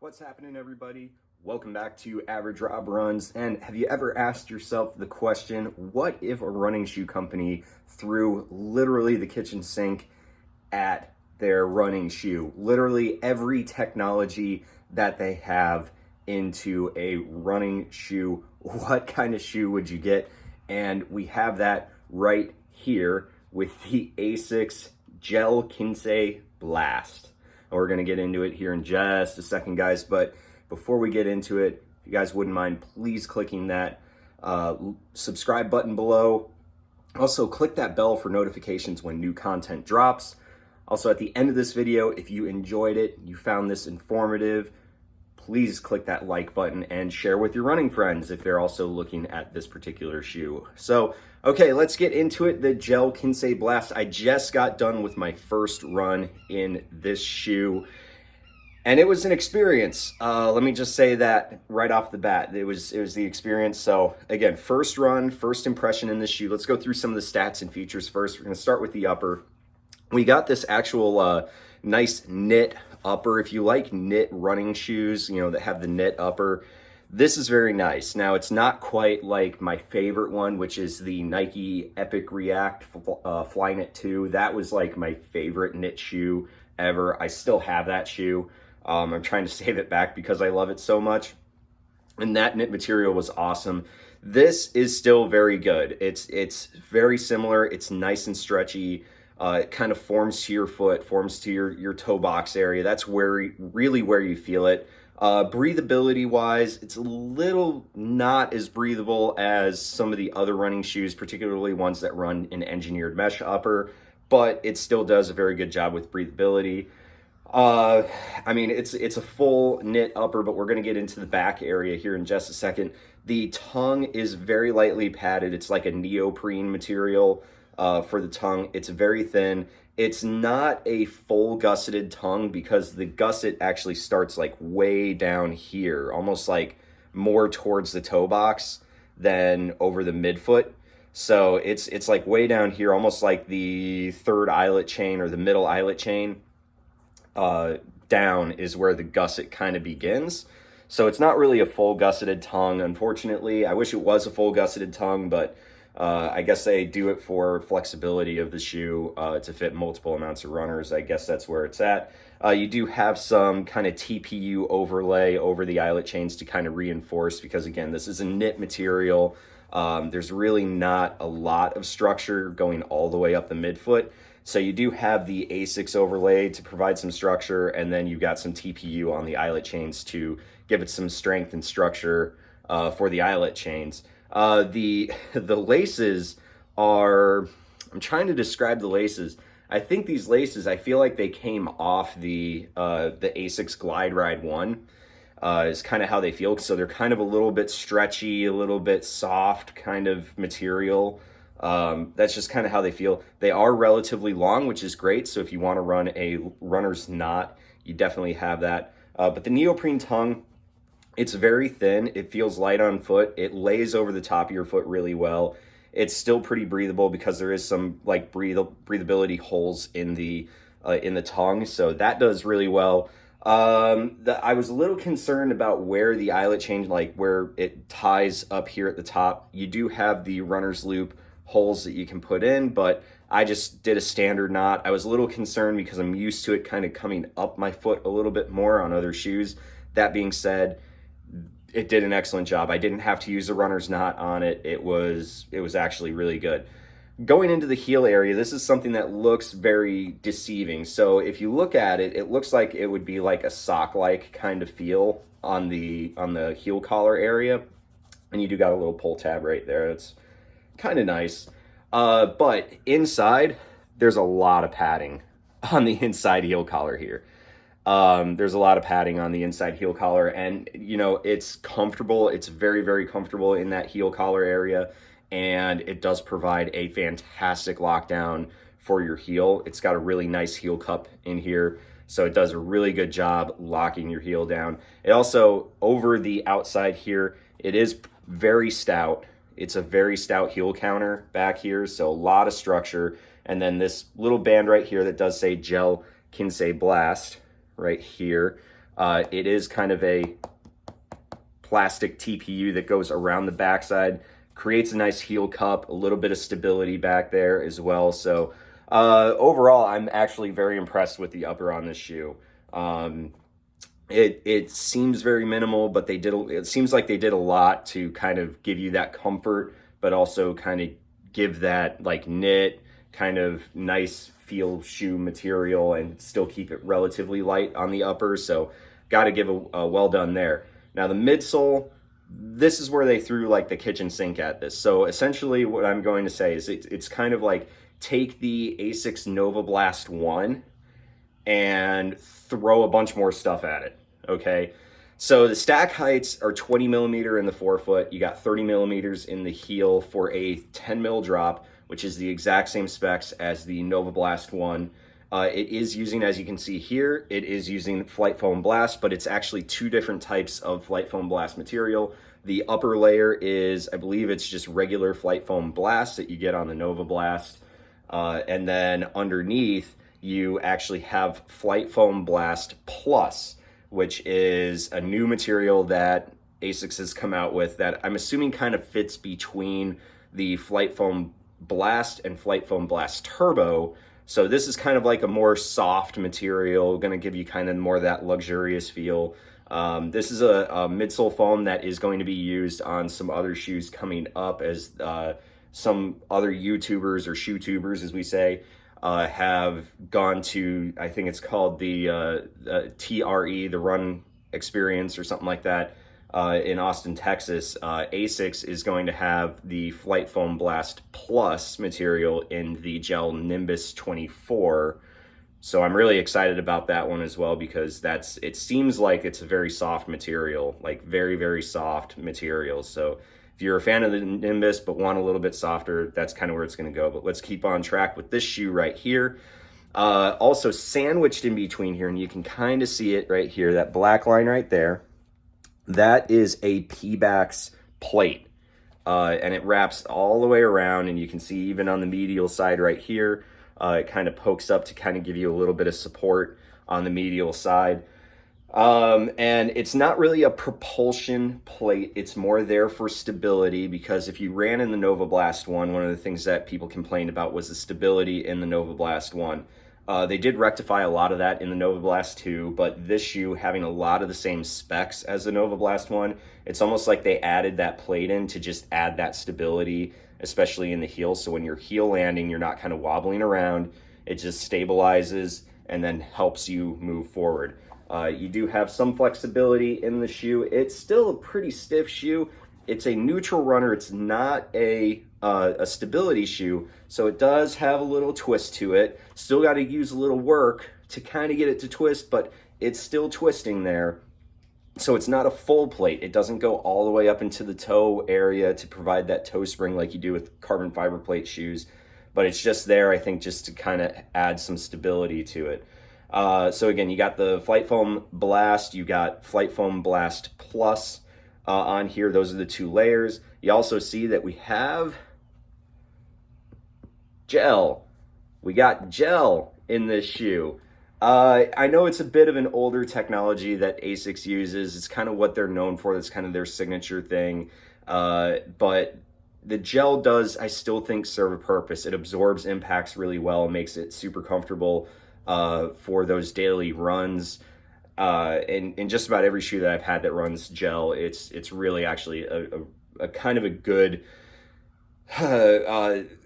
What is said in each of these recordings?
What's happening, everybody? Welcome back to Average Rob Runs. And have you ever asked yourself the question, what if a running shoe company threw literally the kitchen sink at their running shoe? Literally every technology that they have into a running shoe. What kind of shoe would you get? And we have that right here with the Asics Gel Kinsei Blast. We're going to get into it here in just a second, guys. But before we get into it, if you guys wouldn't mind, please clicking that subscribe button below. Also, click that bell for notifications when new content drops. Also, at the end of this video, if you enjoyed it, you found this informative, please click that like button and share with your running friends if they're also looking at this particular shoe. So, okay, let's get into it. The Gel Kinsei Blast. I just got done with my first run in this shoe, and it was an experience. Let me just say that right off the bat. It was the experience. So again, first run, first impression in this shoe. Let's go through some of the stats and features first. We're going to start with the upper. We got this actual nice knit upper. If you like knit running shoes, you know, that have the knit upper, this is very nice. Now, it's not quite like my favorite one, which is the Nike Epic React Flyknit 2. That was like my favorite knit shoe ever. I still have that shoe. I'm trying to save it back because I love it so much. And that knit material was awesome. This is still very good. It's very similar. It's nice and stretchy. It kind of forms to your foot, forms to your toe box area. That's really where you feel it. Breathability wise, it's a little not as breathable as some of the other running shoes, particularly ones that run an engineered mesh upper, but it still does a very good job with breathability. I mean, it's a full knit upper, but we're going to get into the back area here in just a second. The tongue is very lightly padded. It's like a neoprene material. For the tongue, it's very thin. It's not a full gusseted tongue because the gusset actually starts like way down here, almost like more towards the toe box than over the midfoot. So it's like way down here, almost like the third eyelet chain or the middle eyelet chain. Down is where the gusset kind of begins. So it's not really a full gusseted tongue, unfortunately. I wish it was a full gusseted tongue, but I guess they do it for flexibility of the shoe to fit multiple amounts of runners. I guess that's where it's at. You do have some kind of TPU overlay over the eyelet chains to kind of reinforce, because again, this is a knit material. There's really not a lot of structure going all the way up the midfoot. So you do have the Asics overlay to provide some structure, and then you've got some TPU on the eyelet chains to give it some strength and structure for the eyelet chains. The laces are, I'm trying to describe the laces. I think these laces, I feel like they came off the Asics Glide Ride 1, is kind of how they feel. So they're kind of a little bit stretchy, a little bit soft kind of material. That's just kind of how they feel. They are relatively long, which is great. So if you want to run a runner's knot, you definitely have that. But the neoprene tongue, it's very thin. It feels light on foot. It lays over the top of your foot really well. It's still pretty breathable because there is some like breathability holes in the tongue. So that does really well. I was a little concerned about where the eyelet chain, like where it ties up here at the top. You do have the runner's loop holes that you can put in, but I just did a standard knot. I was a little concerned because I'm used to it kind of coming up my foot a little bit more on other shoes. That being said, it did an excellent job. I didn't have to use a runner's knot on it. It was actually really good. Going into the heel area, this is something that looks very deceiving. So if you look at it, it looks like it would be like a sock-like kind of feel on the heel collar area. And you do got a little pull tab right there. It's kind of nice. But inside, there's a lot of padding on the inside heel collar here. There's a lot of padding on the inside heel collar, and you know, it's comfortable. It's very, very comfortable in that heel collar area, and it does provide a fantastic lockdown for your heel. It's got a really nice heel cup in here, so it does a really good job locking your heel down. It also, over the outside here, it is very stout. It's a very stout heel counter back here, so a lot of structure. And then this little band right here that does say Gel Kinsei Blast right here. It is kind of a plastic TPU that goes around the backside, creates a nice heel cup, a little bit of stability back there as well. So overall, I'm actually very impressed with the upper on this shoe. It seems very minimal, but it seems like they did a lot to kind of give you that comfort, but also kind of give that like knit kind of nice feel shoe material and still keep it relatively light on the upper. So got to give a well done there. Now the midsole, this is where they threw like the kitchen sink at this. So essentially what I'm going to say is it's kind of like take the Asics Nova Blast 1 and throw a bunch more stuff at it, okay? So the stack heights are 20 millimeter in the forefoot. You got 30 millimeters in the heel for a 10 mil drop, which is the exact same specs as the Nova Blast 1. It is using, as you can see here, it is using Flight Foam Blast, but it's actually two different types of Flight Foam Blast material. The upper layer is, I believe it's just regular Flight Foam Blast that you get on the Nova Blast. And then underneath, you actually have Flight Foam Blast Plus, which is a new material that Asics has come out with that I'm assuming kind of fits between the Flight Foam Blast and Flight Foam Blast Turbo. So this is kind of like a more soft material, going to give you kind of more of that luxurious feel. This is a midsole foam that is going to be used on some other shoes coming up, as some other YouTubers or shoe tubers, as we say, have gone to, I think it's called the TRE, the Run Experience or something like that, in Austin, Texas. Asics is going to have the Flight Foam Blast Plus material in the Gel Nimbus 24. So I'm really excited about that one as well, because it seems like it's a very soft material, like very, very soft material. So if you're a fan of the Nimbus but want a little bit softer, that's kind of where it's going to go. But let's keep on track with this shoe right here. Also sandwiched in between here, and you can kind of see it right here, that black line right there. That is a P-Bax plate, and it wraps all the way around, and you can see even on the medial side right here, it kind of pokes up to kind of give you a little bit of support on the medial side. And it's not really a propulsion plate. It's more there for stability, because if you ran in the Nova Blast 1, one of the things that people complained about was the stability in the Nova Blast 1. They did rectify a lot of that in the Nova Blast 2, but this shoe having a lot of the same specs as the Nova Blast 1, it's almost like they added that plate in to just add that stability, especially in the heel. So when you're heel landing, you're not kind of wobbling around. It just stabilizes and then helps you move forward. You do have some flexibility in the shoe. It's still a pretty stiff shoe. It's a neutral runner. It's not a stability shoe, so it does have a little twist to it. Still got to use a little work to kind of get it to twist, but it's still twisting there. So it's not a full plate. It doesn't go all the way up into the toe area to provide that toe spring like you do with carbon fiber plate shoes, but it's just there, I think, just to kind of add some stability to it. So again, you got the Flight Foam Blast, you got Flight Foam Blast Plus on here. Those are the two layers. You also see that we have gel. We got gel in this shoe. I know it's a bit of an older technology that Asics uses. It's kind of what they're known for. That's kind of their signature thing. But the gel does, I still think, serve a purpose. It absorbs impacts really well, makes it super comfortable for those daily runs. In just about every shoe that I've had that runs gel, it's really actually a kind of a good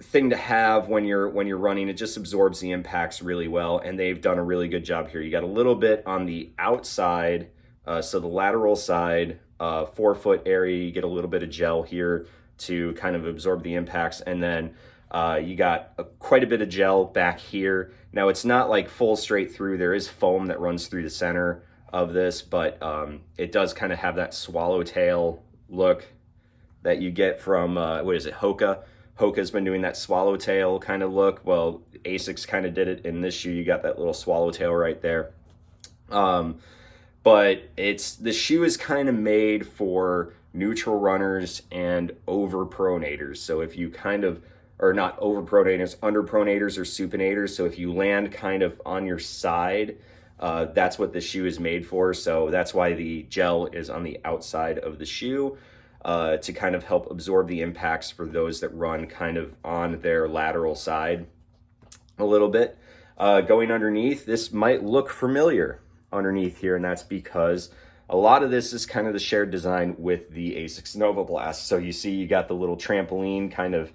thing to have when you're running. It just absorbs the impacts really well, and they've done a really good job here. You got a little bit on the outside, so the lateral side, forefoot area, you get a little bit of gel here to kind of absorb the impacts, and then you got quite a bit of gel back here. Now it's not like full straight through. There is foam that runs through the center of this, but it does kind of have that swallowtail look that you get from, what is it, Hoka? Hoka's been doing that swallowtail kind of look. Well, Asics kind of did it in this shoe. You got that little swallowtail right there. But the shoe is kind of made for neutral runners and overpronators. So if you kind of, or not overpronators, underpronators or supinators. So if you land kind of on your side, That's what the shoe is made for. So that's why the gel is on the outside of the shoe, to kind of help absorb the impacts for those that run kind of on their lateral side a little bit. Going underneath, this might look familiar underneath here, and that's because a lot of this is kind of the shared design with the Asics Nova Blast. So you see you got the little trampoline kind of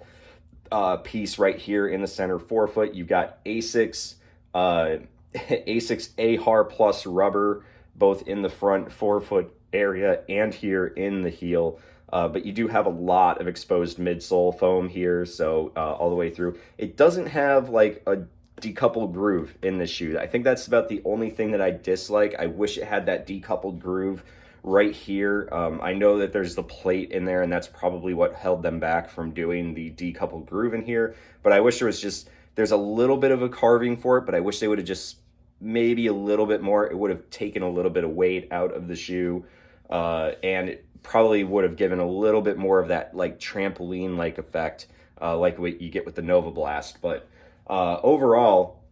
piece right here in the center forefoot. You've got Asics, Asics AHAR Plus rubber, both in the front forefoot area and here in the heel. But you do have a lot of exposed midsole foam here, so all the way through. It doesn't have like a decoupled groove in this shoe. I think that's about the only thing that I dislike. I wish it had that decoupled groove right here. I know that there's the plate in there, and that's probably what held them back from doing the decoupled groove in here. But I wish there was just, there's a little bit of a carving for it, but I wish they would have just maybe a little bit more. It would have taken a little bit of weight out of the shoe, and it probably would have given a little bit more of that like trampoline like effect, like what you get with the Nova Blast. But overall,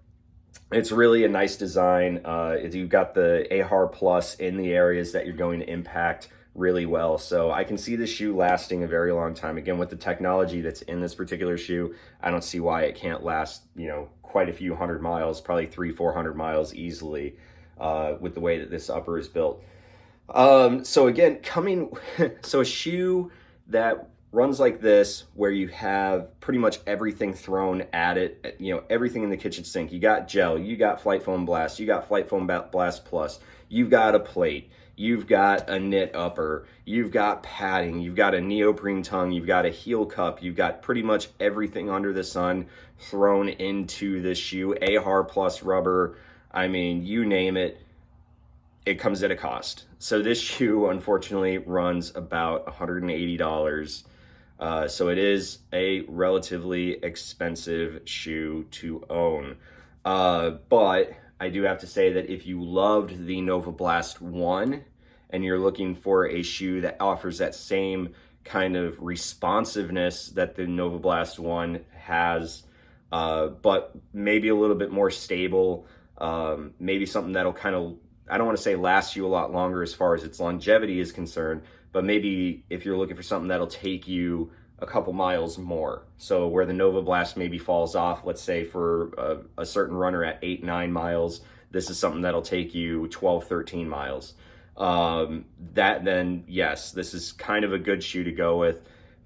it's really a nice design. You've got the AHAR Plus in the areas that you're going to impact really well. So I can see the shoe lasting a very long time. Again, with the technology that's in this particular shoe, I don't see why it can't last, you know, quite a few hundred miles, probably 300-400 miles easily, with the way that this upper is built. So again, so a shoe that runs like this, where you have pretty much everything thrown at it, you know, everything in the kitchen sink. You got gel, you got Flight Foam Blast, you got Flight Foam Blast Plus, you've got a plate, you've got a knit upper, you've got padding, you've got a neoprene tongue, you've got a heel cup, you've got pretty much everything under the sun thrown into this shoe. AHAR Plus rubber, I mean, you name it, it comes at a cost. So this shoe, unfortunately, runs about $180. So it is a relatively expensive shoe to own. But I do have to say that if you loved the Nova Blast 1 and you're looking for a shoe that offers that same kind of responsiveness that the Nova Blast 1 has, but maybe a little bit more stable, maybe something that'll kind of, I don't want to say last you a lot longer as far as its longevity is concerned, but maybe if you're looking for something that'll take you a couple miles more. So where the Nova Blast maybe falls off, let's say for a certain runner at 8-9 miles, this is something that'll take you 12-13 miles. Then yes, this is kind of a good shoe to go with,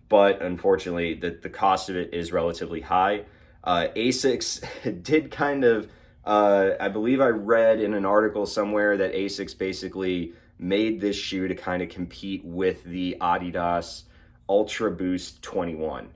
but unfortunately the cost of it is relatively high. Asics did kind of, I believe I read in an article somewhere that Asics basically made this shoe to kind of compete with the Adidas Ultra Boost 21,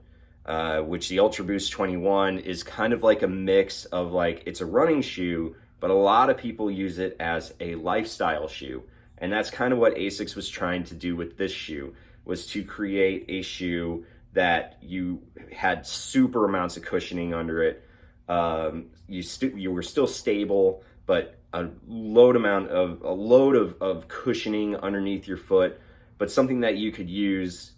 which the Ultra Boost 21 is kind of like a mix of, like, it's a running shoe, but a lot of people use it as a lifestyle shoe. And that's kind of what Asics was trying to do with this shoe, was to create a shoe that you had super amounts of cushioning under it. You were still stable, but a load of cushioning underneath your foot, but something that you could use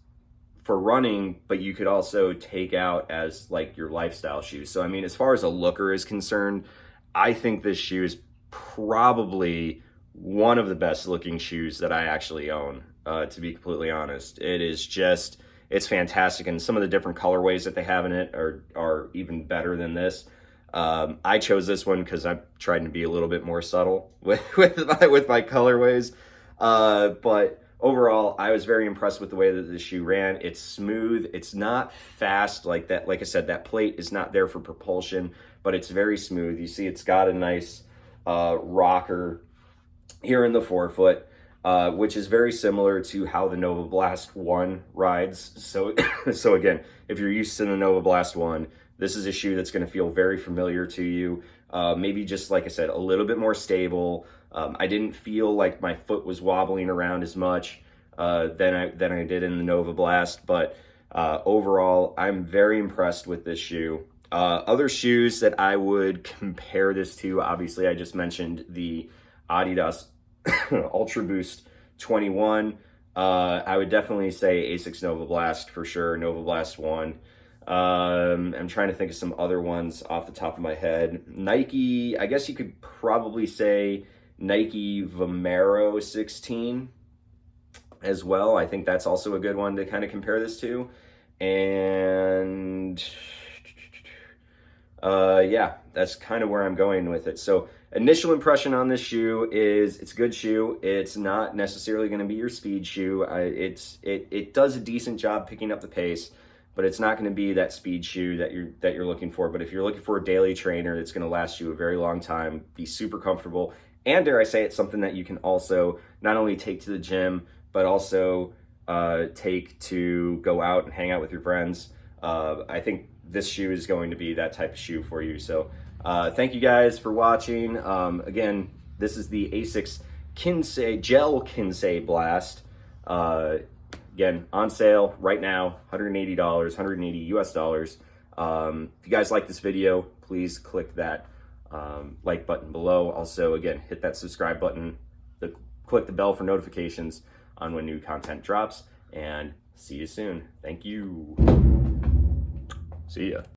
for running, but you could also take out as like your lifestyle shoe. So I mean, as far as a looker is concerned, I think this shoe is probably one of the best looking shoes that I actually own, to be completely honest. It's fantastic, and some of the different colorways that they have in it are even better than this. I chose this one because I'm trying to be a little bit more subtle with my colorways. But overall, I was very impressed with the way that the shoe ran. It's smooth. It's not fast like that. Like I said, that plate is not there for propulsion, but it's very smooth. You see, it's got a nice rocker here in the forefoot, which is very similar to how the Nova Blast 1 rides. So again, if you're used to the Nova Blast 1, this is a shoe that's going to feel very familiar to you. Maybe just, like I said, a little bit more stable. I didn't feel like my foot was wobbling around as much than I did in the Nova Blast. But overall, I'm very impressed with this shoe. Other shoes that I would compare this to, obviously, I just mentioned the Adidas Ultra Boost 21. I would definitely say Asics Nova Blast for sure, Nova Blast 1. I'm trying to think of some other ones off the top of my head. Nike, I guess you could probably say Nike Vomero 16 as well. I think that's also a good one to kind of compare this to. And yeah, that's kind of where I'm going with it. So initial impression on this shoe is it's a good shoe. It's not necessarily going to be your speed shoe. It does a decent job picking up the pace, but it's not going to be that speed shoe that you're looking for. But if you're looking for a daily trainer that's going to last you a very long time, be super comfortable, and dare I say, it's something that you can also not only take to the gym, but also take to go out and hang out with your friends. I think this shoe is going to be that type of shoe for you. So thank you guys for watching. Again, this is the Asics Gel Kinsei Blast. Again, on sale right now, $180, $180 US dollars. If you guys like this video, please click that like button below. Also, again, hit that subscribe button, click the bell for notifications on when new content drops, and see you soon. Thank you. See ya.